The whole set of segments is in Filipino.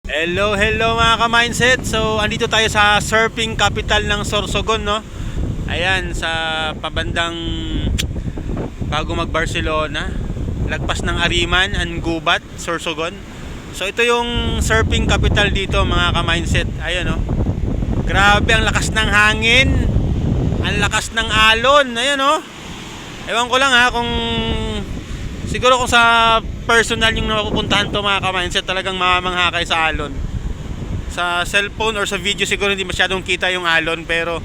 Hello, hello mga ka-mindset. So, andito tayo sa surfing capital ng Sorsogon, no? Ayan, sa pabandang bago mag-Barcelona. Lagpas ng Ariman and Gubat, Sorsogon. So, ito yung surfing capital dito, mga ka-mindset. Ayan, no? Grabe, ang lakas ng hangin. Ang lakas ng alon. Ayan, no? Ewan ko lang ha, kung siguro kung sa personal yung napupuntahan to mga ka-mindset, talagang mamamangha kayo sa alon. Sa cellphone or sa video siguro hindi masyadong kita yung alon, pero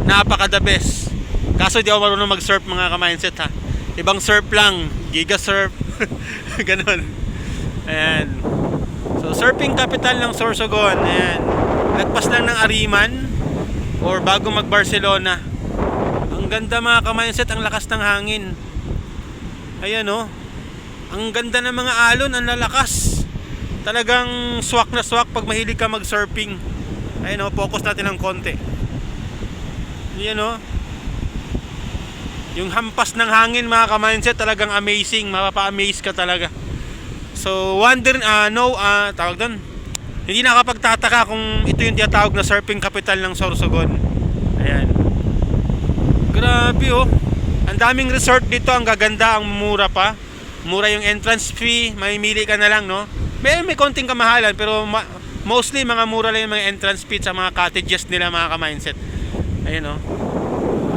napaka the best. Kaso di ako marunong mag-surf mga ka-mindset ha. Ibang surf lang, giga surf. Ganon. Ayan. So surfing capital ng Sorsogon. Ayan. Lagpas lang ng Ariman or bago mag-Barcelona. Ang ganda mga ka-mindset, ang lakas ng hangin. Ayan oh. Ang ganda ng mga alon, ang lalakas. Talagang swak na swak pag mahilig ka mag-surfing. Ayun oh, focus natin ng konti. Ayan oh. Yung hampas ng hangin mga ka-mindset, talagang amazing. Mapapa-amaze ka talaga. So, tawag doon. Hindi nakapagtataka kung ito yung tinatawag na surfing capital ng Sorsogon. Ayan. Grabe oh. Ang daming resort dito, ang gaganda, ang mura pa. Mura yung entrance fee, mamimili ka na lang, no? May konting kamahalan, pero mostly mga mura lang yung mga entrance fee sa mga cottages nila mga ka-mindset. Ayun, no?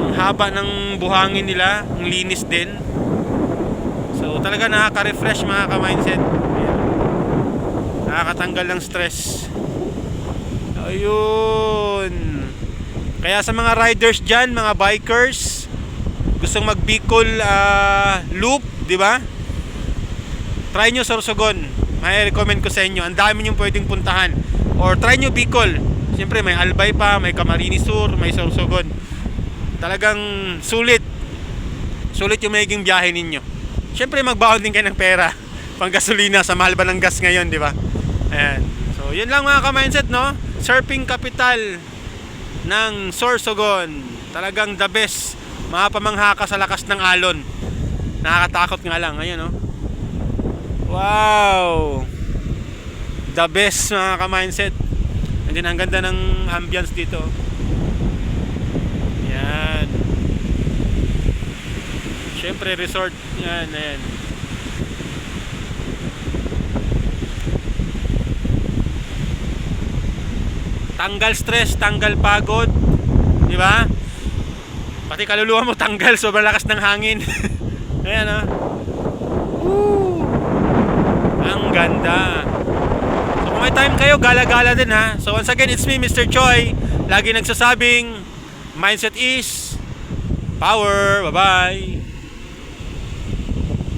Ang haba ng buhangin nila, ang linis din. So talaga nakaka-refresh mga ka-mindset. Ayun. Nakakatanggal ng stress. Ayun. Kaya sa mga riders dyan, mga bikers, gustong mag Bicol loop, di ba? Try nyo Sorsogon. May recommend ko sa inyo. Ang dami nyo pwedeng puntahan. Or try nyo Bicol. Siyempre may Albay pa, may Camarines Sur, may Sorsogon. Talagang sulit. Sulit yung magiging biyahe ninyo. Siyempre magbaon din kayo ng pera. Pang gasolina, sa mahal ba ng gas ngayon, di ba? Ayan. So yun lang mga ka-mindset, no? Surfing capital ng Sorsogon. Talagang the best. Mapamangha ka sa lakas ng alon. Nakakatakot nga lang. Ayan, no? Wow! The best mga ka-mindset. And then ang ganda ng ambience dito. Yan. Siyempre resort. Yan, yan. Tanggal stress, tanggal pagod. Di ba? Pati kaluluwa mo tanggal, sobrang lakas ng hangin. Ayan ah. Woo! Ang ganda. So kung may time kayo, gala-gala din ha. So once again, it's me, Mr. Choi. Lagi nagsasabing, mindset is power. Bye-bye.